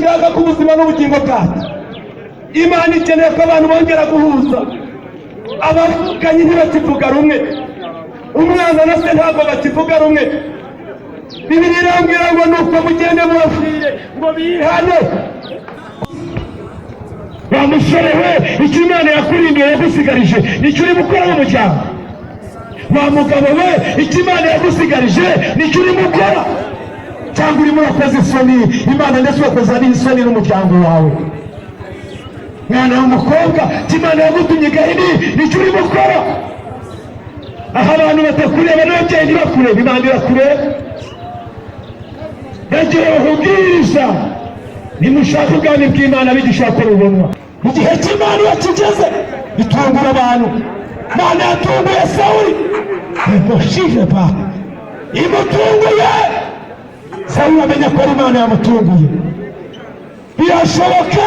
ishaka ko ubuzima n'ubugingo bwacu. Imana ikeneye ko abantu bongera guhuza. Abavukanye ntibakivuga rumwe, umwana na se ntabwo bakivuga rumwe. Bibiliya irambwira ngo nuko mugende mubabwire ngo bihane. Wa musore we, icyo Imana yakurindiye yagusigarije nicyo uri gukora mu muryango. Wa mugabo we, icyo Imana yagusigarije nicyo uri gukora, cyangwa urimo urakoze isoni Imana ndetse urakoza n'isoni n'umuryango wawe. Mwana w'umukobwa, icyo Imana yagutumye gahini nicyo uri gukora. Aho abantu batakureba n'ababyeyi ntibakureba, Imana irakureba. Yagiye bahubwiriza nimushaka ubwami bw'Imana bigishaka rubonwa. Mu gihe cy'Imana iyo kigeze bitungura abantu. Imana yatunguye Sawuli, imposhije pa imutunguye. Sawuli amenya ko ari Imana yamutunguye. Birashoboka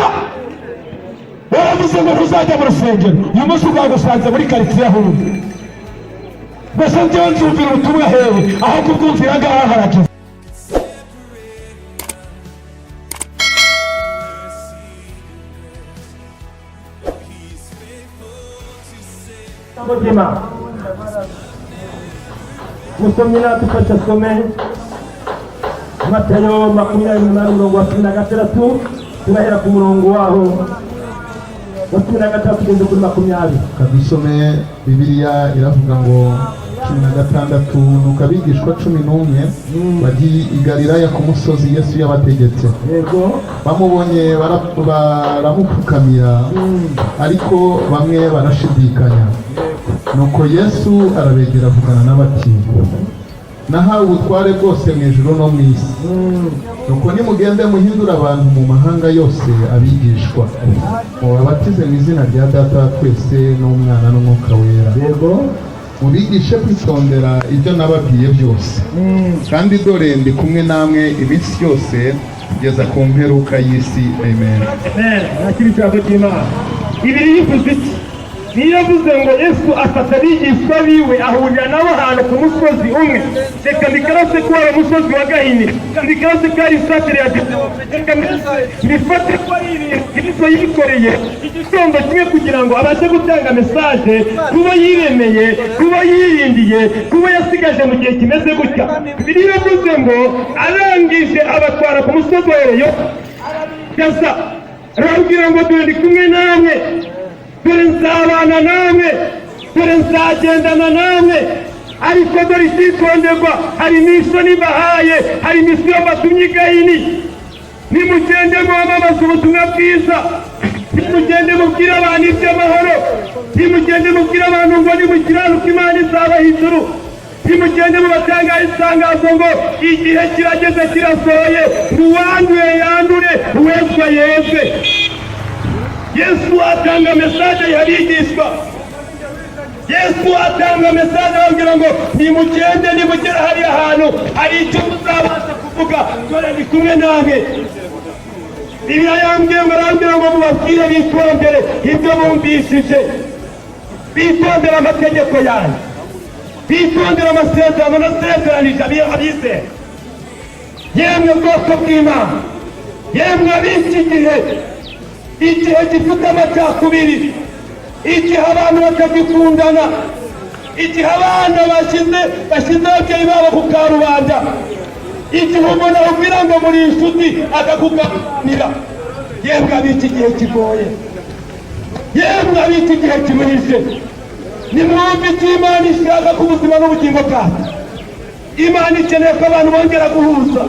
baravuze ngo ntuzajya mu rusengero, uyu munsi uzagusanze muri karitsiye ahundi. Mbese njyewe nzumvira ubutumwa hehe aho kubwumvira ngaha harageze. Musomyi natufasha some Matayo 28:16, turahera ku murongo waho wa 13 kugeza kuri 20. Kabisome Bibiliya iravuga ngo 16, nuko abigishwa 11 bagiye i Galilaya ku musozi Yesu yabategetse. Yego. Bamubonye baramupfukamira, ariko bamwe barashidikanya. Nuko Yesu arabegera avugana n'abati, nahawe ubutware bwose mu ijuru no mu isi. Nuko nimugende muhindura abantu mu mahanga yose abigishwa, mubabatize mu izina rya Data wa twese n'Umwana n'Umwuka wera. Yego. Mubigishe kwitondera ibyo nababwiye byose, kandi dore ndi kumwe namwe iminsi yose kugeza ku mperuka y'isi. Amen. Amen. Nakiri ijambo ry'Imana. Bibiliya ivuze iki? Niyo yavuze ngo Yesu afata abigishwa biwe ahurira nabo ahantu ku musozi umwe. Reka ndikarase ko ari umusozi wa Gahini, ndikarase ko ari isatire ya Gitebo, reka mbifate ko ari Kristo yikoreye igitondo kimwe kugira ngo abashe gutanga mesaje kuba yiremeye, kuba yirindiye, kuba yasigaje mu gihe kimeze gutya. Bibiliya yavuze ngo arangije abatwara ku musozi wa Ereyo, arabigeza arababwira ngo dore ndi kumwe namwe, dore nzabana namwe, dore nzagendana namwe, ariko dore icyitonderwa, hari n'isoni mbahaye, hari misiyo mbatumye i Gahini. Nimugende mwamamaza ubutumwa bwiza, nimugende mubwire abantu iby'amahoro, nimugende mubwire abantu ngo nimukiranuka Imana izabaha ijuru, nimugende mubatangaho itangazo ngo igihe kirageze kirasohoye, uwanduye yandure, uwezwa yezwe. Yesu atanga mesaje y'abigishwa. Yesu atanga mesaje ababwira ngo nimugende, nimugera hariya hantu hari icyo muzabasha kuvuga, dore ndi kumwe namwe. Bibiliya yambwiye ngo arambwira ngo mubabwire bitondere ibyo bumvishije, bitondere amategeko yanyu, bitondere amasezerano nasezeranije abizera. Yemwe bwoko bw'Imana, yemwe ab'iki gihe, igihe gifite amacakubiri, igihe abantu batagikundana, igihe abana bashyize ababyeyi babo ku karubanda, igihe umuntu akubwira ngo muri inshuti akakuganira. Yemwe ab'iki gihe kigoye, yemwe ab'iki gihe kiruhije, nimwumve icyo Imana ishaka ku buzima n'ubugingo bwacu. Imana ikeneye ko abantu bongera guhuza.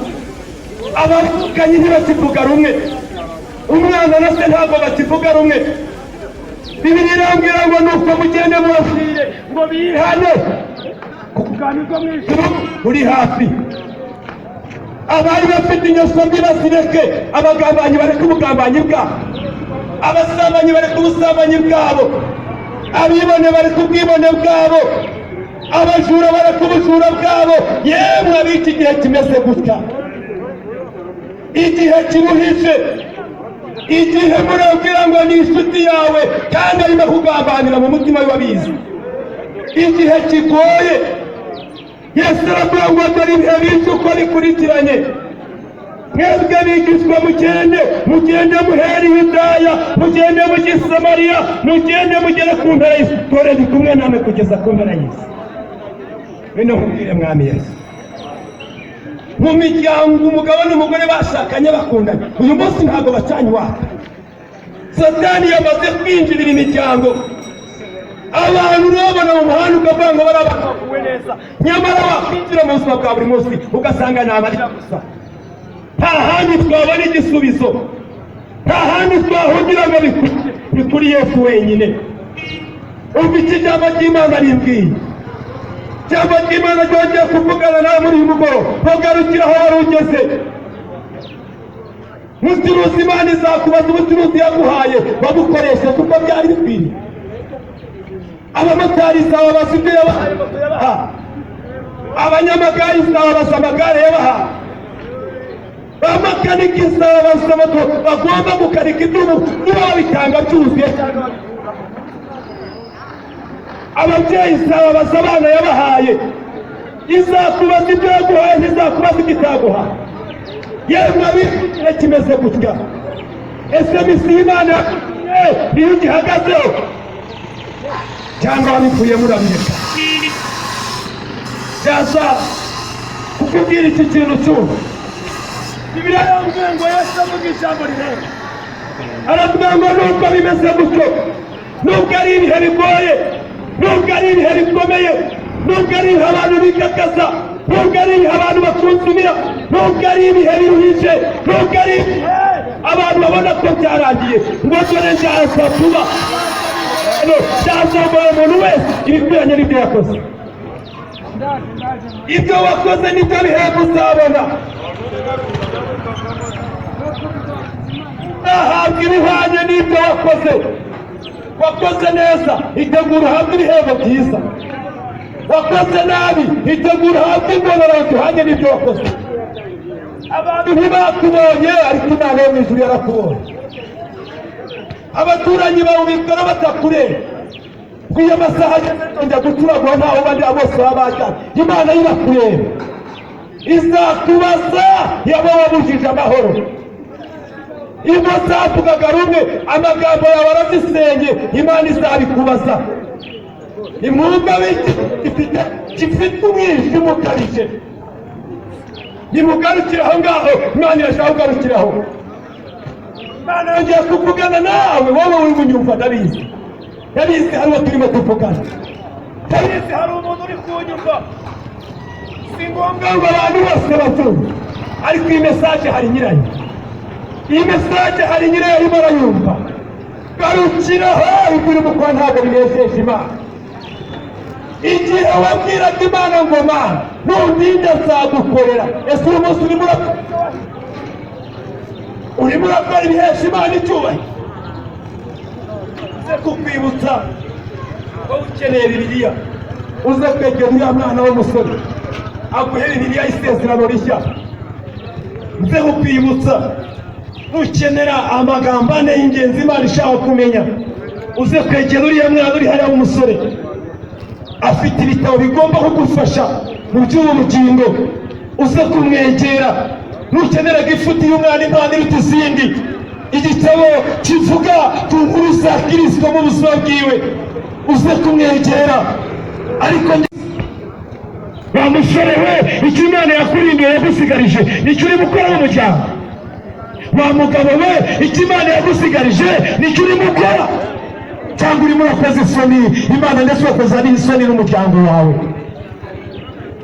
Abavukanye ntibakivuga rumwe, umwana na se ntabwo bakivuga rumwe. Bibiliya irambwira ngo nuko mugende mubabwire ngo bihane, kuko ubwami bwo mu ijuru buri hafi. Abari bafite ingeso mbi bazireke, abagambanyi bareke ubugambanyi bwabo, abasambanyi bareke ubusambanyi bwabo, abibone bareke ubwibone bwabo, abajura bareke ubujura bwabo. Yemwe ab'iki gihe kimeze gutya, igihe kiruhije, igihe murabwira ngo ni inshuti yawe kandi arimo kugambanira mu mutima w'abizi, igihe kigoye. Yesu aravuga ngo dore ibihe byinshi uko bikurikiranye, mwebwe abigishwa mugende muhere Yudaya, mugende mujye Samariya, mugende mugere ku mpera y'isi. Dore ndi kumwe namwe kugeza ku mpera y'isi. Bino nkubwire mwami Yesu, mu miryango umugabo n'umugore bashakanye bakundanye, uyu munsi ntabwo bacanye waka. Satani yamaze kwinjirira imiryango, abantu urabona mu muhanda ukavuga ngo barabakuwe neza, nyamara wakwinjira mu buzima bwa buri munsi ugasanga ni amarira gusa. Nta handi twabona igisubizo, nta handi twahungira ngo ni kuri Yesu wenyine. Umva iki ijambo ry'Imana rimbwiye. Ijambo ry'Imana ryongeye kuvugana nawe muri uyu mugoroba, ntugarukire aho wari ugeze. Mucuruzi Imana izakubaza ubucuruzi yaguhaye babukoreshe kuko byari bikwiriye. Abamotari izababaza ibyo yabahaye moto yabaha, abanyamagare izababaza amagare yabaha, abamakaniki izababaza moto bagomba gukanika ibyuma niba babitanga byuzuye cyangwa ababyeyi izababaza abana yabahaye. Izakubaza ibyo yaguhaye, ntizakubaza ibyo itaguhaye. Yemwe abikugire kimeze gutya, ese misi y'Imana niyo ugihagazeho cyangwa wabikuye murabireka? Yaza kukubwira iki kintu cyumva. Bibiliya yambwiye ngo Yesu avuga ijambo rireba, aravuga ngo nubwo bimeze gutyo, nubwo ari ibihe bigoye, nubwo ari ibihe bikomeye, nubwo ari ibihe abantu bikakaza, nubwo ari ibihe abantu bakunzumira, nubwo ari ibihe biruhije, nubwo ari ibihe abantu babona ko byarangiye, ngo dore nzaza vuba. Cyazambaye umuntu wese ibikwiranye n'ibyo yakoze. Ibyo wakoze nibyo bihembo uzabona. Uzahabwa ibihwanye n'ibyo wakoze. Wakoze neza, itegura uhabwe ibihembo byiza. Wakoze nabi, itegura uhabwe ingororano zihwanye n'ibyo wakoze. Abantu ntibakubonye, ariko Imana yo mu ijuru yarakubonye. Abaturanyi bawe bikora batakureba, kwiyo amasaha njya guturagura ntaho bandi bose baba bajyana. Imana irakureba, izakubaza yaba wabujije amahoro. Ingo zavugaga rumwe, amagambo yawe arazisenye, Imana izabikubaza. Imwuga gifite umwijima ukabije, nimugarukire aho ngaho, Imana irashaka kugarukiraho. Imana yongeye kuvugana nawe, wowe uri kunyumva. Ndabizi hari uwo turimo tuvugana, ndabizi hari umuntu uri kunyumva. Si ngombwa ngo abantu bose batumve, ariko iyi mesaje hari nyirayo. Iyi mesaje hari nyirayo arimo arayumva. Garukiraho, ibyo urimo gukora ntabwo binejeje Imana. Igihe wabwiraga Imana ngo Mana nundinde nzagukorera, ese uyu munsi urimo urakora ibihesha Imana icyubahiro? Uze kukwibutsa ko ukeneye Bibiliya, uze kwegera uriya mwana w'umusore aguhe Bibiliya y'isezerano rishya. Uze kukwibutsa ukenera amagambo ane y'ingenzi Imana ishaka kumenya. Uze kwegera uriya mwana uri hariya w'umusore, afite ibitabo bigomba kugufasha mu by'ubugingo. Uze kumwegera. Nukenera ifuti y'umwana impano iruta izindi, igitabo kivuga ku nkuru za Kristo mu buzima bwiwe, uze kumwegera. Ariko wa musore we, icyo Imana yakurindiye yagusigarije nicyo uri gukora mu muryango. Wa mugabo we, icyo Imana yagusigarije nicyo uri gukora, cyangwa urimo urakoza isoni Imana ndetse ugakoza n'isoni n'umuryango wawe.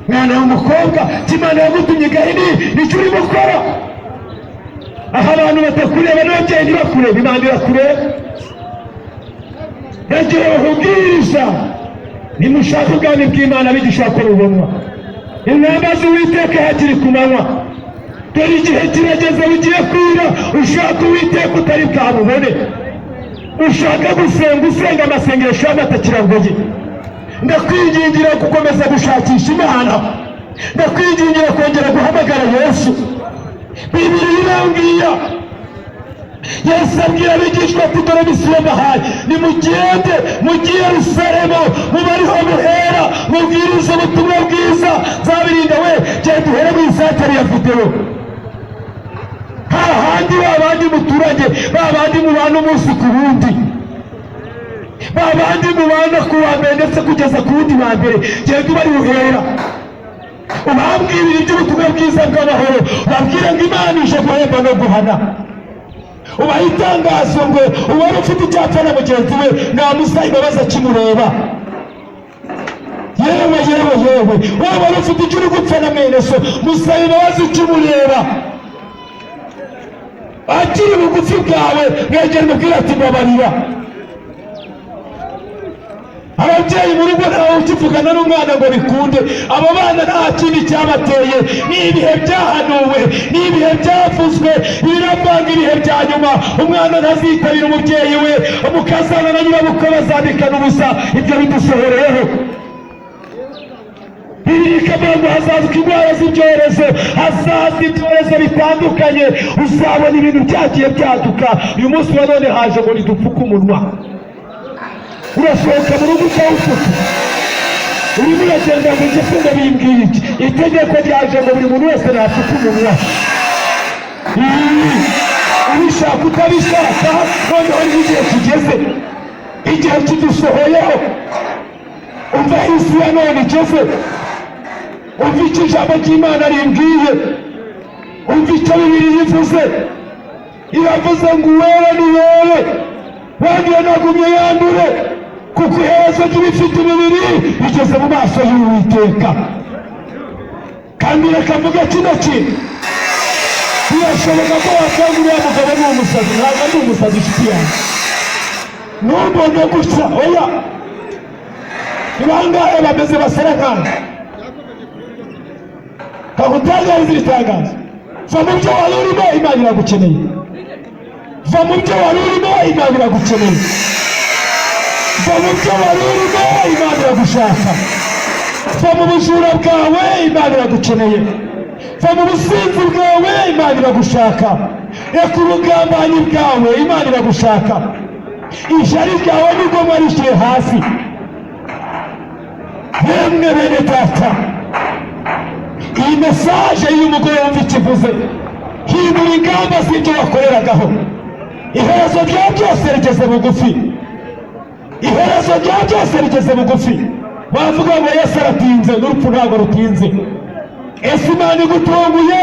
Mwana w'umukobwa, Imana yagutumye gahini nicyo uri gukora. Aho abantu batakureba n'ababyeyi ntibakureba, Imana irakureba. Yagiye bakubwiriza, nimushaka ubwami bw'Imana bigishaka rubonwa. Ingamba z'Uwiteka hakiri ku manywa, dore igihe kirageze bugiye kwira. Ushaka Uwiteka utari bwamubone, ushaka gusenga usenga amasengesho y'amatakirangoyi. Ndakwingingira gukomeza gushakisha Imana, ndakwingingira kongera guhamagara Yesu. Bibiliya irambwira, Yesu abwira abigishwa ati dore misiyo mbahaye, nimugende mujye i Yerusalemu, mube ariho muhera, mubwirize ubutumwa bwiza. Nzabirinda we, genda uhere mu isatari ya videwo. hahandi babandi muturage, babandi mubana umunsi ku wundi, babandi mubana ku wa mbere ndetse kugeza ku wundi wa mbere, genda ubari uhera ubabwirira iby'ubutumwa bwiza bw'amahoro, babwire ngo Imana ije guhemba no guhana. Ubaha itangazo ngo uwari ufite icyapfa na mugenzi we namusaba imbabazi akimureba. Yewe yewe yewe, wowe wari ufite icyo uri gupfa na mwene so, musaba imbabazi ukimureba. Akiri bugufi bwawe mwegera umubwire ati mbabarira. Ababyeyi mu rugo ntawe ukivugana n'umwana ngo bikunde, abo bana nta kindi cyabateye, ni ibihe byahanuwe, ni ibihe byavuzwe, biravanga ibihe bya nyuma. Umwana ntazitabira umubyeyi we, umukazana na nyirabukwe bazambikana ubusa, ibyo bidusohoreyeho. Bikavuga ngo hazazuka indwara z'ibyorezo, hazaza ibyorezo bitandukanye, uzabona ibintu byagiye byaduka. Uyu munsi wa none haje ngo nidupfuke umunwa. Urasohoka mu rugo utawupfuka, urimo uragenda ngo njye ngo bimbwiye iki? Itegeko ryaje ngo buri muntu wese napfuke umunwa. Ubishaka utabishaka, noneho n'igihe kigeze, igihe kidusohoyeho. Umva isi ya none igeze, umva icyo ijambo ry'Imana rimbwiye, umva icyo Bibiliya ivuze. Iravuze ngo uwera ni wowe, wanduye nagumye yandure, kuko iherezo ry'ibifite umubiri bigeze mu maso y'Uwiteka. Kandi reka mvuge kino kintu, birashoboka ko wasanga uriya mugabo ni umusazi. Ntabwo ari umusazi inshuti yanjye, numbone gutya, oya. Ni bangahe bameze basera nkanjye? Kakutangariza ibitangazo. Va mu byo wari urimo, Imana iragukeneye. Va mu byo wari urimo, Imana iragukeneye. Va mu byo wari urimo, Imana iragushaka. Va mu bujura bwawe, Imana iragukeneye. Va mu businzi bwawe, Imana iragushaka. Reka ubugambanyi bwawe, Imana iragushaka. Ishyari ryawe nigomwa rishyire hasi. Yemwe bene data, iyi mesaje y'umugore wumva ikivuze, hindura ingamba z'ibyo wakoreragaho. Iherezo rya byose rigeze bugufi, iherezo rya byose rigeze bugufi. Bavuga ngo Yesu aratinze, n'urupfu ntabwo rutinze. Ese Imana igutunguye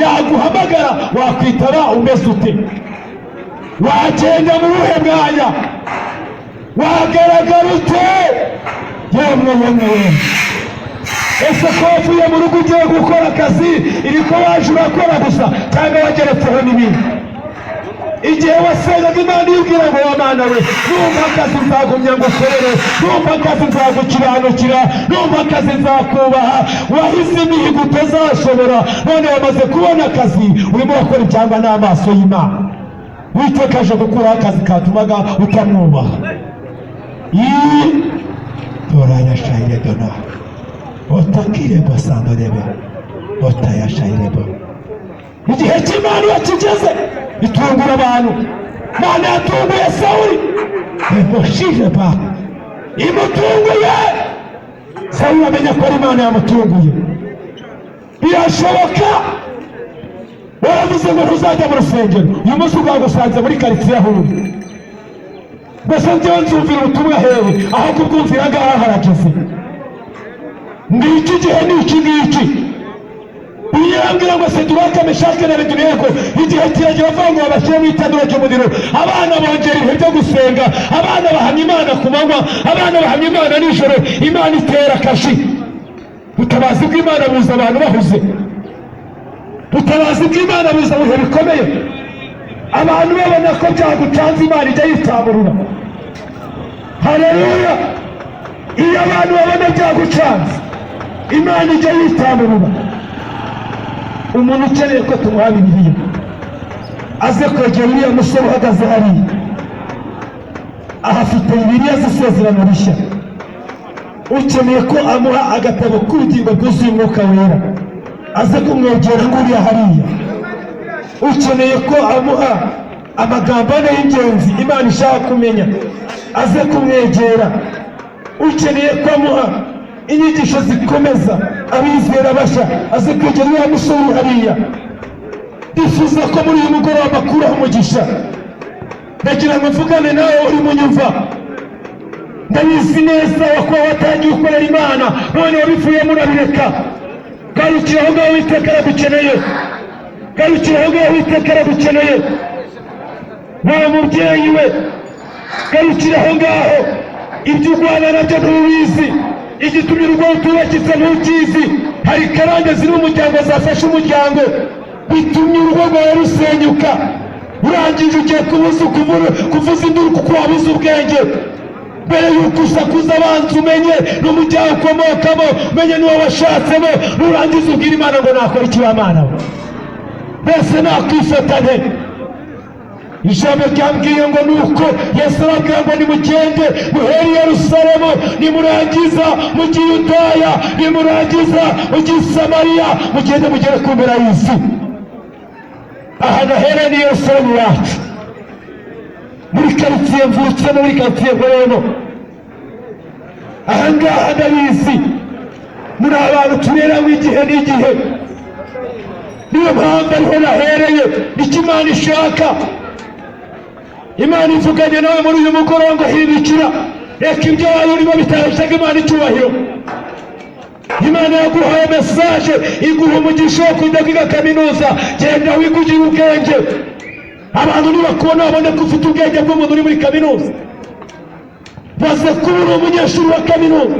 yaguhamagara, wakwitaba umeze ute? Wagenda mu buhe mwanya? Wagaragara ute? Yemwe yemwe yemwe, ese ko wavuye mu rugo ugiye gukora akazi, iri ko waje urakora gusa cyangwa wageretseho n'ibindi? Igihe wasengaga Imana yibwira ngo wa Mana we, numva akazi nzagumya ngukorere, numva akazi nzagukiranukira, numva akazi nzakubaha. Wahize imihigo utazashobora, none wamaze kubona akazi, urimo urakora icyangwa n'amaso y'Imana. Uwiteka aje gukuraho akazi katumaga utamwubaha. Toraya shayire dona, otakire basando debe, otaya shayire bo. Igihe cy'Imana iyo kigeze, itungura abantu. Imana yatunguye Sawuli, emushije ba, imutunguye. Sawuli amenya ko Imana yamutunguye. Birashoboka waravuze ngo ntuzajya mu rusengero, uyu munsi ugagusanze muri karitsiye aho uri. Mbese njyewe nzumvira ubutumwa hewe, aho kubwumvira ngaha harageze. Ngiki gihe ni iki ngiki. Uyirambwira ngo Seduraka, Meshaki na Abedenego, igihe kiragera bavuga ngo babashyire mu itanura ry'umuriro. Abana bongera ibihe byo gusenga, abana bahamya Imana ku manywa, abana bahamya Imana nijoro. Imana itera kashi. Ubutabazi bw'Imana buza abantu bahuze, ubutabazi bw'Imana buza mu bihe bikomeye. Abantu babona ko byagucanze, Imana ijya yitamurura. Haleluya! Iyo abantu babona byagucanze, Imana ijya yitamurura. Umuntu ukeneye ko tumuha Bibiliya, aze kwegera uriya musore uhagaze hariya, ahafite Bibiliya z'isezerano rishya. Ukeneye ko amuha agatabo k'ubugingo bwuzuye Umwuka Wera, aze kumwegera nguriya hariya. Ukeneye ko amuha amagambo ane y'ingenzi Imana ishaka kumenya, aze kumwegera. Ukeneye ko amuha inyigisho zikomeza abizera bashya, aze kwegera uriya musore hariya. ndifuza ko muri uyu mugoroba bakuraho umugisha. Ndagira ngo mvugane nawe uri munyumva. Ndabizi neza ko watangiye ukorera Imana none wabivuyemo urabireka. Garukira aho ngaho Uwiteka aragukeneye. Garukira aho ngaho Uwiteka aragukeneye. Wa mubyeyi we, garukira aho ngaho. Ibyo urwana nabyo ntubizi. Igitumye urugo rutubakitse ntukizi. Hari karande ziri mu muryango zafashe umuryango, bitumye urugo rwawe rusenyuka. Urangije ugiye kuvuza induru kuko wabuze ubwenge. Mbere y'uko usakuza abanza umenye n'umuryango ukomokamo, umenye n'uwo washatsemo, nurangiza ubwira Imana ngo nakora iki wa Mana we. Mbese nakwifatane. Ijambo ryambwiye ngo nuko Yesu arabwira ngo nimugende muhere i Yerusalemu, nimurangiza mujye i Yudaya, nimurangiza mujye i Samariya, mugende mugere ku mpera y'isi. Aha nahere ni Yerusalemu yacu, muri karitsiye mvutsemo, muri karitsiye nkoreyemo. Aha ngaha ndabizi muri abantu tuberamo igihe n'igihe. Niyo mpamvu ariho nahereye. Icyo Imana ishaka, Imana ivuganye nawe muri uyu mugoroba ngo hindukira. Reka ibyo wari urimo bitaheshaga Imana icyubahiro. Imana yaguhaye mesaje, iguha umugisha wo kujya kwiga kaminuza. Genda wigugire ubwenge. Abantu nibakubona babone ko ufite ubwenge bw'umuntu uri muri kaminuza. Baze kuba uri umunyeshuri wa kaminuza,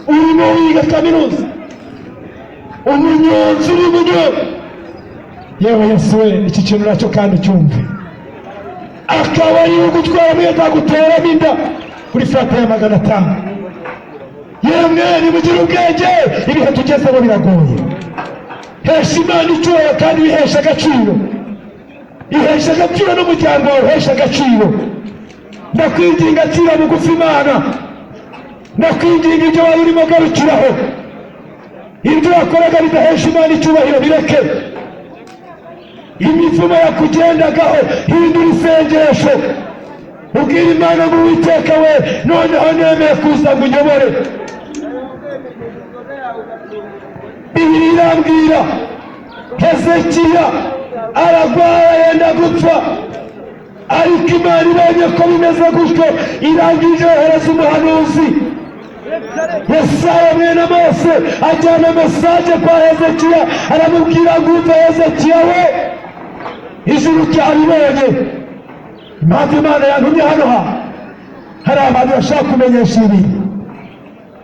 urimo wiga kaminuza, umunyonzi uri munyonzi. Yewe Yesu we, iki kintu nacyo kandi cyumve. Akaba ari ugutwara mwenda guteramo inda kuri fata ya 500. Yemwe nimugire ubwenge, ibihe tugezemo biragoye. Hesha Imana icyubahiro kandi wihesha agaciro. Ihesha agaciro n'umuryango wawe, uhesha agaciro. Ndakwinginga akira bugufi Imana. Ndakwinginga ibyo wari urimo garukiraho. Ibyo wakoraga bidahesha Imana icyubahiro bireke. Imivumo yakugendagaho hindura isengesho. Ubwira Imana ngo Uwiteka we, noneho nemeye kuza ngo unyobore. Bibiliya irambwira Hezekiya aragwara yenda gupfa, ariko Imana ibonye ko bimeze gutyo irangije yohereza umuhanuzi Yesaya mwene Mose ajyana mesaje kwa Hezekiya, aramubwira ngo umva Hezekiya we, ijuru ryabibonye. Impamvu Imana yantumye hano hari abantu bashaka kumenyesha ibi.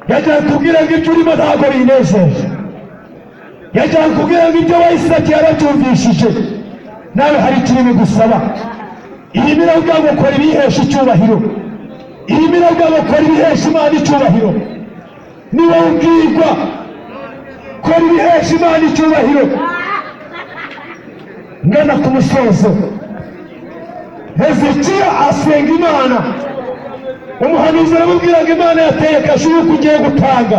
Yagiye kubwira ngo ibyo urimo ntabwo binejeje. Yagiye kubwira ngo ibyo wahisaki yarabyumvishije. Nawe hari ikintu bigusaba. Irimo iravuga ngo kora ibihesha icyubahiro. Irimo iravuga ngo kora ibihesha Imana icyubahiro. Niba ubwirwa kora ibihesha Imana icyubahiro. Ngana ku musozo, Hezekiya asenga Imana. Umuhanuzi aramubwira ngo Imana yateye kashubu kugiye gutanga.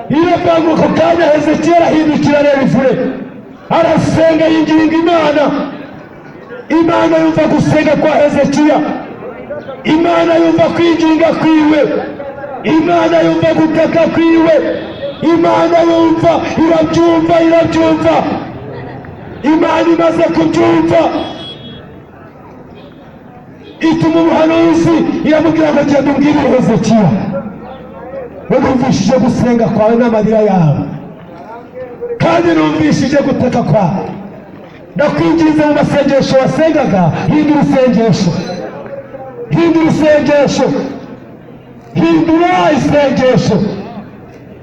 Iravuga ngo ako kanya Hezekiya arahindukira areba ivure, arasenga yinginga Imana. Imana yumva gusenga kwa Hezekiya. Imana yumva kwinginga kwiwe. Imana yumva gutaka kwiwe. Imana yumva, irabyumva. Imana imaze kubyumva, ituma umuhanuzi iramubwira ngo genda umbwirire Hezekiya, numvishije gusenga kwawe n'amarira yawe, kandi numvishije gutaka kwawe. Ndakwinginze mu masengesho wasengaga, hindura isengesho. Hindura isengesho. Hindura isengesho.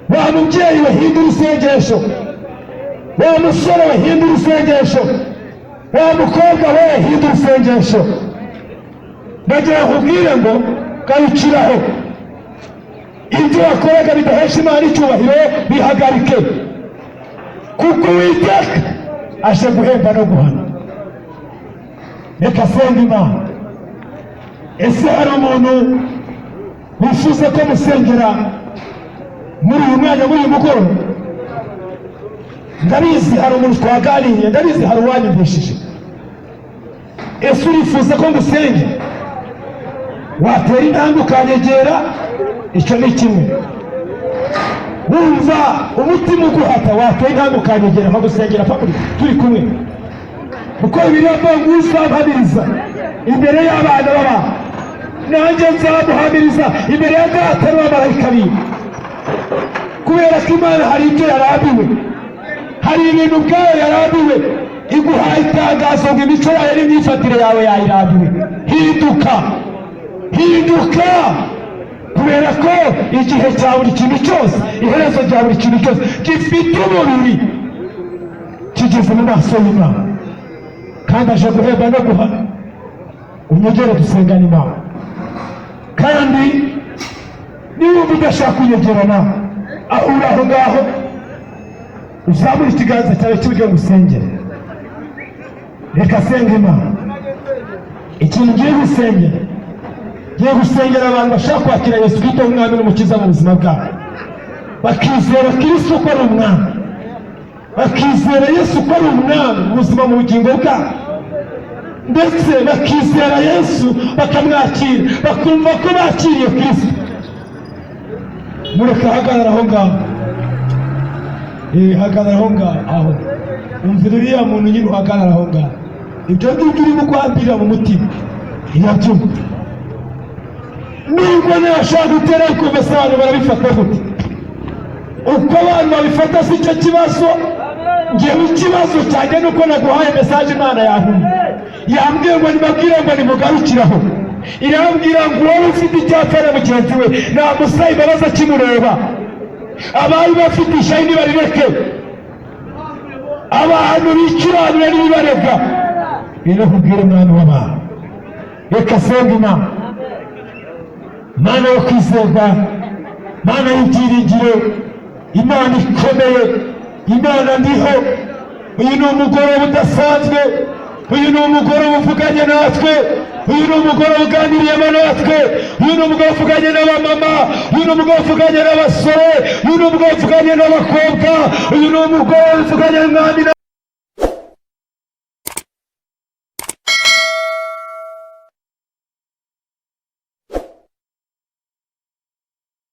Wa mubyeyi we, hindura isengesho. Wa musore we, hindura isengesho. Wa mukobwa we, hindura isengesho. Ndagira nkubwire ngo garukiraho. Ibyo wakoraga bidahesha Imana icyubahiro bihagarike, kuko Uwiteka aje guhemba no guhana. Reka senga Imana. Ese hari umuntu wifuza ko musengera muri uyu mwanya, muri uyu mugoroba? Ndabizi hari umuntu twaganiriye, ndabizi hari uwanyumvishije. Ese urifuza ko ngusenge? Watera intambwe ukanyegera, icyo ni kimwe. Wumva umutima uguhata, watera intambwe ukanyegera nkagusengera turi kumwe. kuko Bibiliya ivuga ngo uzamuhamiriza imbere y'abana b'abantu nanjye nzamuhamiriza imbere ya Data n'abamarayika biwe. Kubera ko Imana hari ibyo yarambiwe, hari ibintu ubwayo yarambiwe, iguhaye itangazo ngo imico yawe n'imyifatire yawe yayirambiwe. Hinduka, hinduka, kubera ko igihe cya buri kintu cyose, iherezo rya buri kintu cyose gifite umubiri kigeze mu maso y'Imana, kandi aje guhemba no guhana. Unyegere dusengane Imana, kandi niba udashaka kunyegerana aho uri aho ngaho uzamura ikiganza cyawe cy'iburyo ngo usengere. Reka senga Imana. Ikintu ngiye gusengera, ngiye gusengera abantu bashaka kwakira Yesu Kristo nk'umwami n'umukiza mu buzima bwabo, bakizera Kristo ko ari umwami, bakizera Yesu ko ari umwami mu buzima mu bugingo bwabo, ndetse bakizera Yesu bakamwakira, bakumva ko bakiriye Kristo. Mureka hagarara aho ngaho, hagarara aho ngaho, aho umvira uriya muntu nyine uhagarara aho ngaho. Ibyo ngibyo urimo guhambira mu mutima irabyumva. Nubwo nashaka gutera kumvesa abantu barabifata gute, uko abantu babifata si cyo kibazo. Ngewe ikibazo cyanjye nuko naguhaye mesaje Imana yantumye, yambwiye ngo nibabwire ngo nimugarukiraho. Irambwira ngo wowe ufite icyapa na mugenzi we namusaba imbabazi akimureba. Abari bafite ishyari nibarireke, abantu bicuranira n'ibibarega. Rero nkubwire mwana w'abantu, reka senga Imana, Mana yo kwizerwa, Mana y'ibyiringiro, Imana ikomeye, Imana ndiho. Uyu ni umugoroba udasanzwe, uyu ni umugoroba uvuganye natwe, uyu ni umugoroba uganiriyemo natwe, uyu ni umugoroba uvuganye n'abamama, uyu ni umugoroba uvuganye n'abasore, uyu ni umugoroba uvuganye n'abakobwa, uyu ni umugoroba uvuganye n'umwami.